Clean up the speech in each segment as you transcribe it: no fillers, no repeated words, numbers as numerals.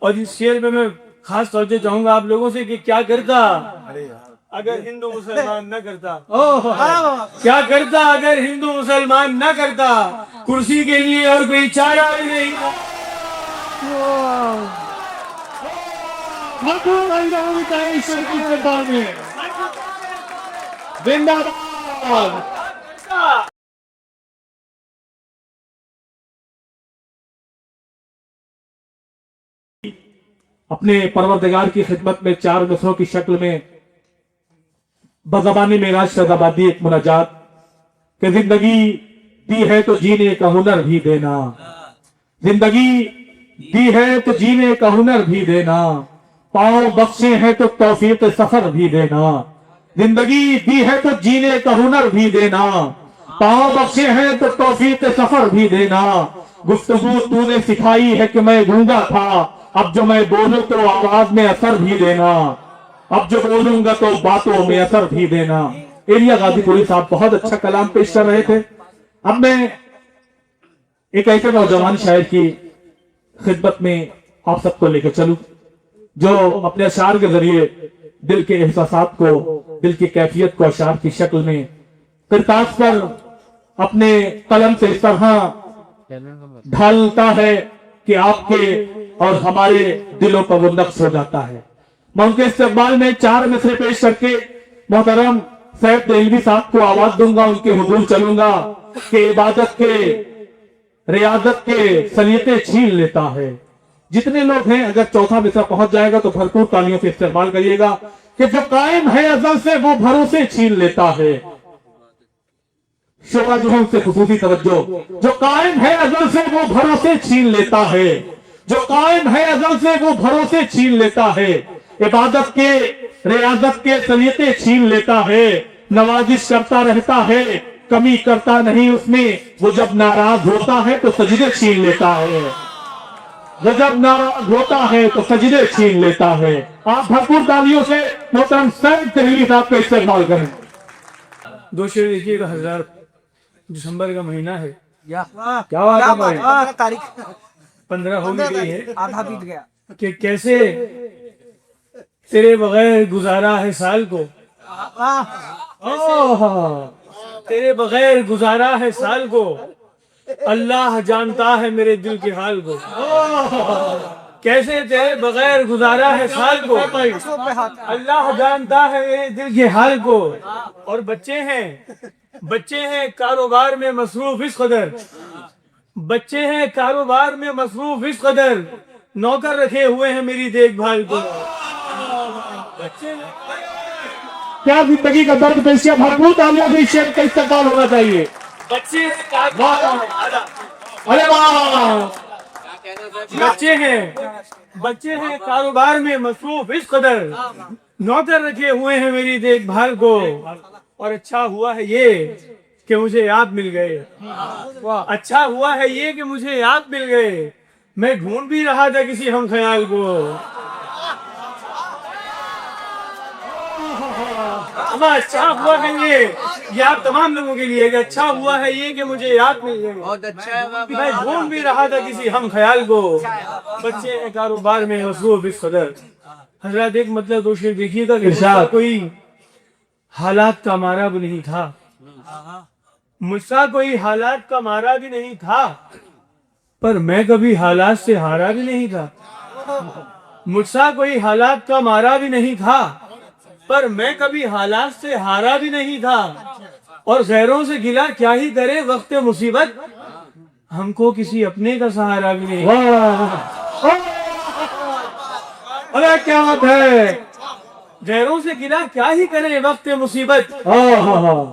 और इस शेर में मैं खास तौर से चाहूंगा आप लोगों से कि क्या करता अगर हिंदू मुसलमान न करता, क्या करता अगर हिंदू मुसलमान न करता, कुर्सी के लिए और कोई चारा ही नहीं था। जिंदाबाद। अपने परवरदिगार की खिदमत में 4 मिसरों की शक्ल में बज़बानी मेराज शहजाबादी एक मुनाजात कि जिंदगी दी है तो जीने का हुनर भी देना, जिंदगी दी है तो जीने का हुनर भी देना, पाँव बख्शे हैं तो तौफीक सफर भी देना, जिंदगी दी है तो जीने का हुनर भी देना, पाँव बख्शे हैं तो तौफीक सफर भी देना। गुफ्तगू तूने सिखाई है कि मैं गूंगा था, अब जो मैं बोलूं तो आवाज में असर भी देना, अब जो बोलूंगा तो बातों में असर भी देना। एरिया गाजीपुरी साहब बहुत अच्छा कलाम पेश कर रहे थे। अब मैं एक ऐसे नौजवान शायर की खिदमत में आप सबको लेकर चलूं जो अपने अशार के जरिए दिल के एहसासात को, दिल की कैफियत को अशार की शक्ल में किरतास पर अपने कलम से इस तरह ढालता है कि आपके और हमारे दिलों पर वो नक्श हो जाता है। मैं उनके इस्तेमाल में 4 मिसरे पेश करके मोहतरम सैयद देहलवी साहब को आवाज दूंगा, उनके हुजूर चलूंगा कि इबादत के रियादत के सलीके छीन लेता है। जितने लोग हैं अगर चौथा मिसरा पहुंच जाएगा तो भरपूर तालियों से इस्तेमाल करिएगा कि जो कायम है अज़ल से वो भरोसे छीन लेता है। शोरा जो है उससे खुसूसी तवज्जो, जो कायम है अज़ल से वो भरोसे छीन लेता है, जो कायम है अज़ल से वो भरोसे छीन लेता है, इबादत के रियादत के सलीके छीन लेता है, नवाजिश करता रहता है कमी करता नहीं उसमें, वो जब नाराज होता है तो सजदे छीन लेता है, वो जब नाराज होता है तो सजदे छीन लेता है। आप भरपूर तालियों से मोहतरम सैयद देहलवी साहब का इस्तेमाल करें। 2 शेर लिखिएगा। 1000 दिसंबर का महीना है, क्या बात है भाई, तारीख 15 हो गई है, आधा बीत गया कि कैसे तेरे बगैर गुजारा है साल को, तेरे बगैर गुजारा है साल को, अल्लाह जानता है मेरे दिल के हाल को। कैसे तेरे बगैर गुजारा है साल को, अल्लाह जानता है मेरे दिल के हाल को। और बच्चे हैं कारोबार में मसरूफ इस कदर, बच्चे हैं कारोबार में मसरूफ इस कदर, नौकर रखे हुए हैं मेरी देखभाल को। बच्चे क्या जिंदगी का दर्द पेश किया, भरपूर तालियों से शेर का इस्तेमाल होना चाहिए। बच्चे अरे वाह, बच्चे हैं कारोबार में मसरूफ इस कदर, नौकर रखे हुए हैं मेरी देखभाल को। और अच्छा हुआ है ये कि मुझे याद मिल गए, अच्छा हुआ है ये कि मुझे याद मिल गए, मैं ढूंढ भी रहा था किसी हम ख्याल को। अच्छा हुआ है ये आप तमाम लोगों के लिए, अच्छा हुआ है ये कि मुझे याद मिल गए, बहुत अच्छा है, मैं ढूंढ भी रहा था किसी हम ख्याल को। बच्चे हैं कारोबार में मसरूफ इस कदर। हजरत एक मतलब 2 शेर देखिएगा। इरशाद कोई हालात का मारा भी नहीं था, मुझसा कोई हालात का मारा भी नहीं था, पर मैं कभी हालात से हारा भी नहीं था। मुझसा कोई हालात का मारा भी नहीं था, पर मैं कभी हालात से हारा भी नहीं था। और गैरों से गिला क्या ही करे वक्त मुसीबत, हमको किसी अपने का सहारा भी नहीं। अरे क्या बात है, गैरों से गिला क्या ही करे वक्त मुसीबत,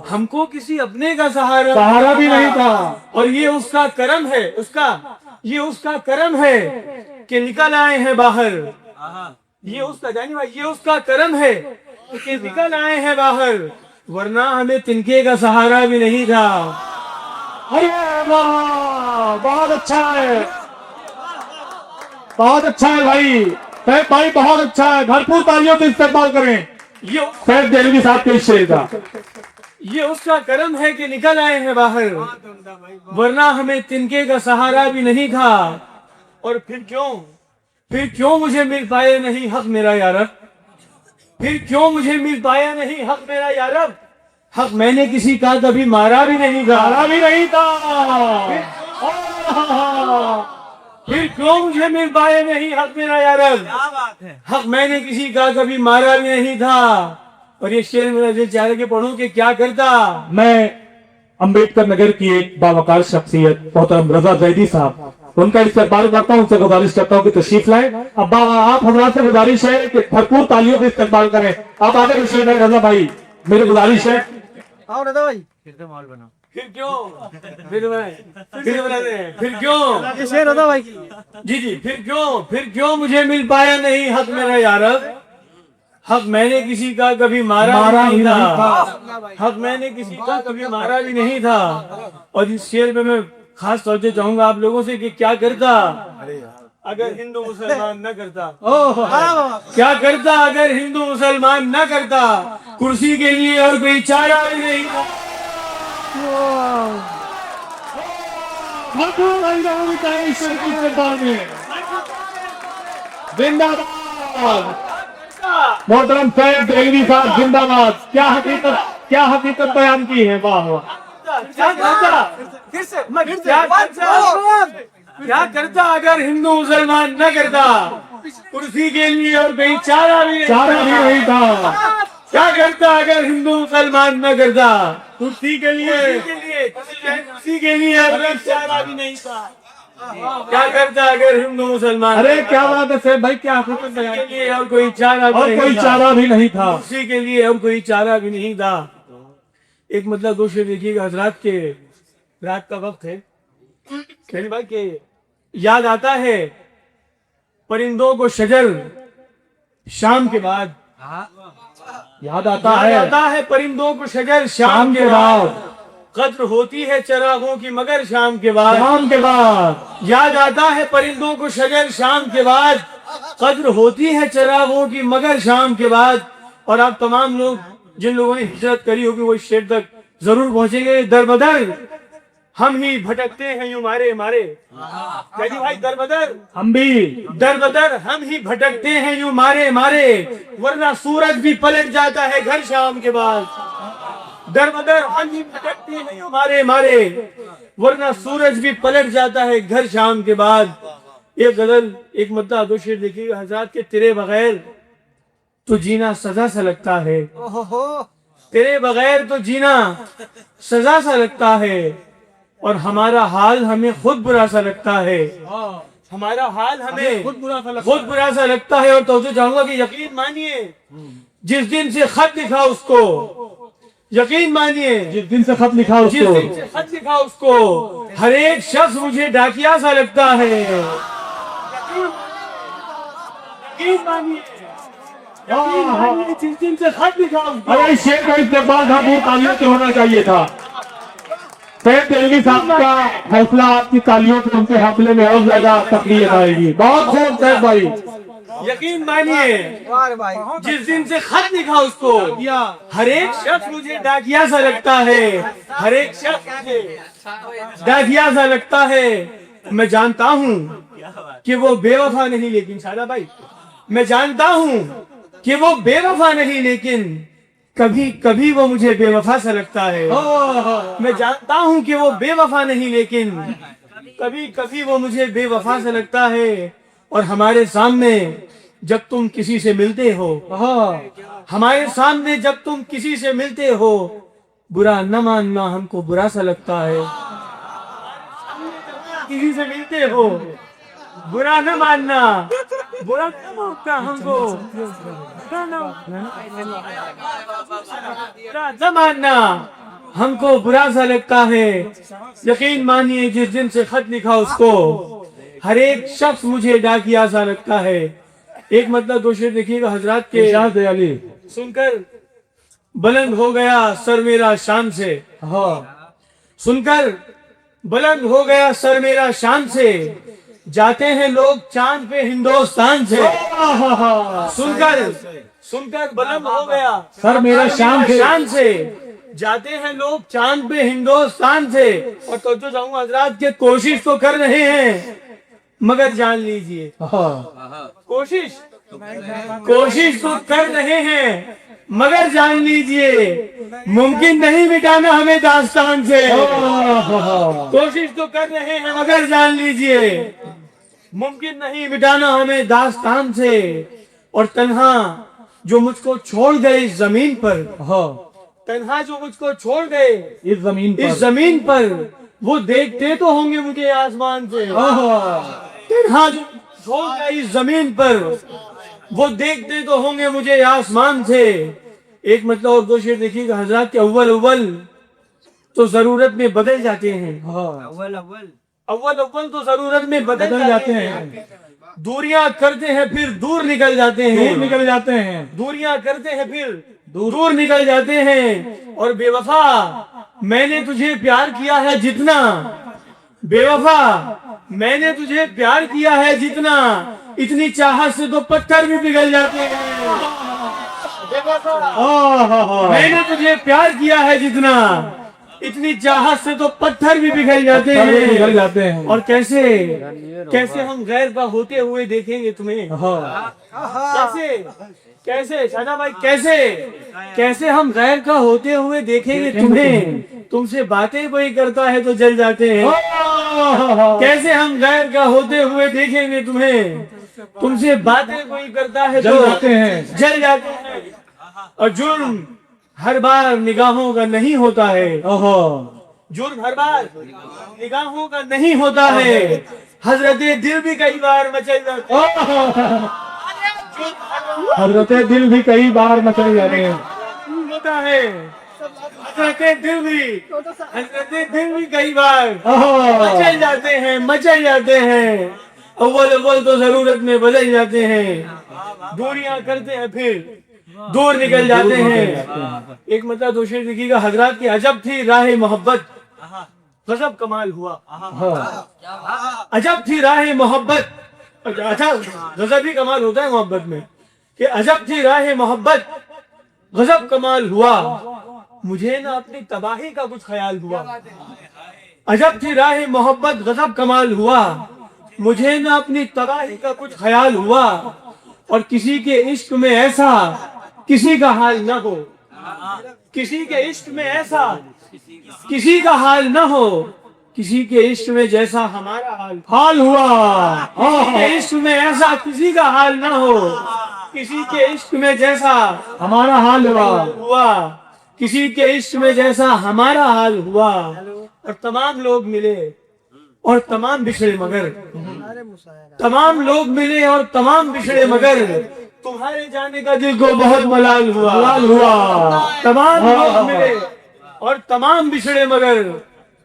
हमको किसी अपने का सहारा भी नहीं था। और ये उसका करम है, ये उसका करम है कि निकल आए हैं बाहर, ये उसका करम है कि निकल आए हैं बाहर, वरना हमें तिनके का सहारा भी नहीं था। अरे वाह, बहुत अच्छा है, बहुत अच्छा है भाई, भाई बहुत अच्छा है, भरपूर तालियों से इस्तेमाल करें। ये सैयद देहलवी साहब के शेर का, ये उसका करम है कि निकल आए हैं बाहर, वरना हमें तिनके का सहारा भी नहीं था। और फिर क्यों फिर क्यों मुझे मिल पाया नहीं हक मेरा यारब, फिर क्यों मुझे मिल पाया नहीं हक मेरा यारब, हक मैंने किसी का कभी मारा भी नहीं था, मारा भी नहीं था। फिर क्यों मुझे मिल पाया नहीं हक मेरा यारब, हक मैंने किसी का कभी मारा भी नहीं था। और ये शेर मेरा दिल चाह रहा कि पढ़ूं कि क्या करता। मैं अंबेडकर नगर की एक बावकार शख्सियत मोहतरम रजा जैदी साहब, उनका इस्तेमाल करता हूँ, उनसे गुजारिश करता हूँ कि तशरीफ लाए। अब आप हजरात से गुजारिश है कि भरपूर तालियों का इस्तेमाल करें। आप आगे तशरीफ लाए रजा भाई, मेरी गुजारिश है। आओ रजा भाई, फिर से माहौल बनाओ। फिर क्यों फिर बना रहे हैं, फिर क्यों ये शेर रजा भाई की। जी फिर क्यों मुझे मिल पाया नहीं हक मेरा यारब, हक मैंने किसी का कभी मारा भी नहीं था, हक मैंने किसी का कभी मारा भी नहीं था। और इस शेर में मैं खास तौर से चाहूंगा आप लोगों से कि क्या करता अगर हिंदू मुसलमान न करता, क्या करता अगर हिंदू मुसलमान न करता, कुर्सी के लिए और कोई चारा भी नहीं था। जिंदाबाद मोहतरम सैयद देलवी साहब, जिंदाबाद। क्या हकीकत बयान की है, वाह वाह। क्या करता अगर हिंदू मुसलमान न करता, कुर्सी के लिए और कहीं चारा भी नहीं था। क्या करता अगर हिंदू मुसलमान न करता, कुर्सी के लिए और कहीं चारा भी नहीं था। क्या करता अगर हिंदू मुसलमान, अरे क्या बात है सैयद भाई, क्या हकीकत बयान के लिए और कोई चारा भी नहीं था, कुर्सी के लिए और कोई चारा भी नहीं था। एक मतलब दो शेर देखिएगा हजरात के, रात का वक्त है, कहने भाई के याद आता है परिंदों को शजर शाम के बाद, याद आता है परिंदों को शजर शाम के बाद, कद्र होती है चरागों की मगर शाम के बाद, याद आता है परिंदों को शजर शाम के बाद, कद्र होती है चरागों की मगर शाम के बाद। और आप तमाम लोग जिन लोगों ने हिजरत करी होगी वो इस शेर तक जरूर पहुंचेंगे। दरबदर हम ही भटकते हैं यूं मारे मारे, कहती भाई दरबदर हम भी, दरबदर हम ही भटकते हैं यूं मारे मारे, वरना सूरज भी पलट जाता है घर शाम के बाद। दरबदर हम ही भटकते हैं यूं मारे मारे, वरना सूरज भी पलट जाता है घर शाम के बाद। एक गजल, एक मद्दा, दो शेर देखिएगा हजरात के, तेरे बगैर तो जीना सजा सा लगता है, तेरे बगैर तो जीना सजा सा लगता है, और हमारा हाल हमें खुद बुरा सा लगता है, हमारा हाल हमें खुद बुरा सा लगता है। और तो चाहूंगा कि यकीन मानिए जिस दिन से खत लिखा उसको, यकीन मानिए जिस दिन से खत लिखा उसको, हर एक शख्स मुझे डाकिया सा लगता है। यकीन मानिए जिस दिन से खत लिखा उसको। अरे शेर का इस्तेमाल भरपूर तालियों से होना चाहिए था। सैयद देलवी साहब का हौसला आपकी तालियों से उनके हौसले में और ज्यादा तकलीफ आएगी। बहुत खूब सैयद भाई, यकीन मानिए जिस दिन से खत लिखा उसको, हर एक शख्स मुझे डाकिया सा लगता है, हर एक शख्स मुझे डाकिया सा लगता है। मैं जानता हूँ कि वो बेवफा नहीं, लेकिन शादा भाई मैं जानता हूँ कि वो बेवफा नहीं, लेकिन कभी कभी वो मुझे बेवफा सा लगता है। मैं जानता हूँ कि वो बेवफा नहीं, लेकिन कभी कभी वो मुझे बेवफा सा लगता है। और हमारे सामने जब तुम किसी से मिलते हो, हमारे सामने जब तुम किसी से मिलते हो, बुरा न मानना हमको बुरा सा लगता है। किसी से मिलते हो बुरा न मानना, बुरा न मानना हमको, न मानना हमको बुरा सा लगता है। यकीन मानिए जिस दिन से खत लिखा उसको, हर एक शख्स मुझे डाकिया सा लगता है। एक मतलब दो शेर देखिएगा हजरात के, दयाली सुनकर बुलंद हो गया सर मेरा शान से, सुनकर बुलंद हो गया सर मेरा शान से, जाते हैं लोग चांद पे हिंदुस्तान से। सुनकर बुलंद हो गया सर मेरा शान से, जाते हैं लोग चांद पे हिंदुस्तान से। और तो जाऊंगा हजरात के कोशिश तो कर रहे हैं, मगर जान लीजिए हाँ, कोशिश कोशिश तो कर रहे हैं मगर जान लीजिए मुमकिन नहीं मिटाना हमें दास्तान से। कोशिश तो कर रहे हैं मगर जान लीजिए मुमकिन नहीं मिटाना हमें दास्तान से। और तन्हा जो मुझको छोड़ गए इस जमीन पर, हाँ, तन्हा जो मुझको छोड़ गए इस जमीन पर वो देखते तो होंगे मुझे आसमान से। हाँ, तन्हा जो छोड़ गए इस जमीन पर वो देखते तो होंगे मुझे आसमान से। एक मतलब और दो शेर देखिएगा हजरत के अव्वल अव्वल तो जरूरत में बदल जाते हैं। हाँ, अव्वल अव्वल अव्वल अव्वल तो जरूरत में बदल बदल जाते जाते हैं। हैं, दूरियां करते हैं फिर दूर निकल जाते हैं। दूर निकल जाते हैं, दूरियां करते हैं फिर दूर निकल जाते हैं। और बेवफा मैंने तुझे प्यार किया है जितना, बेवफा मैंने तुझे प्यार किया है जितना, इतनी चाहत से तो पत्थर भी पिघल जाते हैं। बेवफा मैंने तुझे प्यार किया है जितना, इतनी चाहत से तो पत्थर भी पिघल जाते निकल हैं। जाते हैं। और कैसे कैसे हम गैर का होते हुए देखेंगे तुम्हें। हाँ, कैसे कैसे शादा भाई कैसे कैसे हम गैर का होते हुए देखेंगे तुम्हें। तुमसे बातें कोई करता है तो जल जाते हैं। कैसे हम गैर का होते हुए देखेंगे तुम्हें। तुमसे बातें कोई करता है जल तो जाते हैं। जल जाते हैं। और जुर्म हर बार निगाहों का नहीं होता है। ओहो, जुर्म हर बार निगाहों का नहीं होता है। हजरत दिल भी कई बार मचल जाता है। हजरत दिल भी कई बार मचल जाते हैं। होता है हजरत दिल भी कई बार मचल जाते हैं, मचल जाते हैं। अव्वल अव्वल तो जरूरत में बदल जाते हैं। दूरियां करते हैं फिर दूर निकल जाते हैं। एक मतलब दो शेर देखिएगा हजरत की अजब थी राह मोहब्बत, गजब कमाल हुआ। हाँ, अजब थी राह मोहब्बत, अच्छा गजब ही कमाल होता है मोहब्बत में कि अजब थी राह मोहब्बत गजब कमाल हुआ, मुझे ना अपनी तबाही का कुछ ख्याल हुआ। अजब थी राह मोहब्बत गजब कमाल हुआ, मुझे ना अपनी तबाही का कुछ ख्याल हुआ। और किसी के इश्क में ऐसा किसी का हाल न हो, किसी के इश्क में ऐसा किसी का हाल न हो, किसी के इश्क में जैसा हमारा हाल हुआ। किसी के इश्क में ऐसा किसी का हाल न हो, किसी के इश्क में जैसा हमारा हाल हुआ, किसी के इश्क में जैसा हमारा हाल हुआ। और तमाम लोग मिले और तमाम बिछड़े मगर, तमाम लोग मिले और तमाम बिछड़े मगर, तुम्हारे जाने का दिल को बहुत मलाल हुआ। तमाम लोग मिले और तमाम बिछड़े मगर,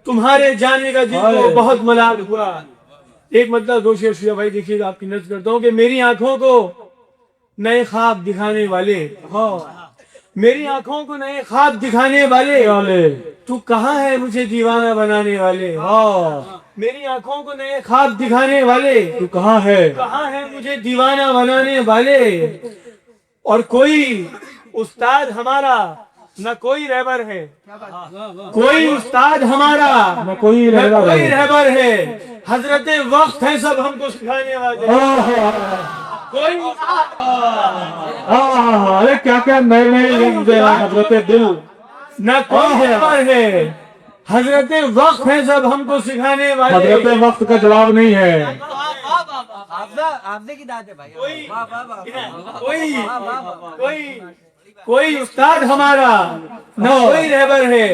तुम्हारे जाने का दिल को बहुत मलाल हुआ। एक मतलब दो शेर शुया भाई देखिएगा, आपकी नज़र करता हूँ कि मेरी आंखों को नए ख्वाब दिखाने वाले, मेरी आंखों को नए ख्वाब दिखाने वाले, तू कहाँ है मुझे दीवाना बनाने वाले। मेरी आंखों को नए ख्वाब दिखाने वाले, तू कहाँ है मुझे दीवाना बनाने वाले। और कोई उस्ताद हमारा न कोई रहबर है, कोई उस्ताद हमारा न कोई न कोई रहबर है, हजरत वक्त है सब हमको सिखाने वाले। कोई अरे क्या क्या नए नए हजरत दिल, न कोई रहबर है, हजरत वक्त है सब हमको सिखाने वाले। हजरत वक्त का जवाब नहीं है। आपने की दाद है भाई। कोई उस्ताद हमारा न कोई रहबर है,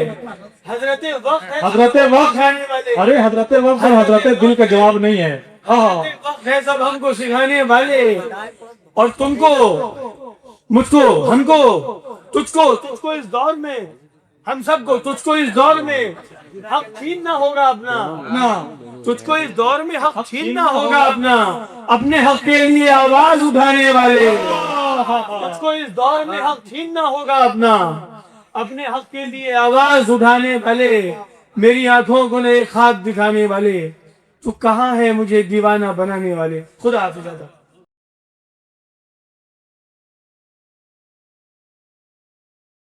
हजरत वक्त सिखाने वाले। अरे हजरत वक्त और हजरत दिल का जवाब नहीं है। वक्त है सब हमको सिखाने वाले। और तुमको मुझको हमको तुझको इस दौर में, हम सबको तुझको इस दौर में हक छीनना होगा अपना। तुझको इस दौर में हक छीनना होगा अपना, अपने हक के लिए आवाज उठाने वाले। तुझको इस दौर में हक छीनना होगा अपना, अपने हक के लिए आवाज उठाने वाले। मेरी आंखों को नए ख्वाब दिखाने वाले, तू कहाँ है मुझे दीवाना बनाने वाले। खुदा हाफिज़।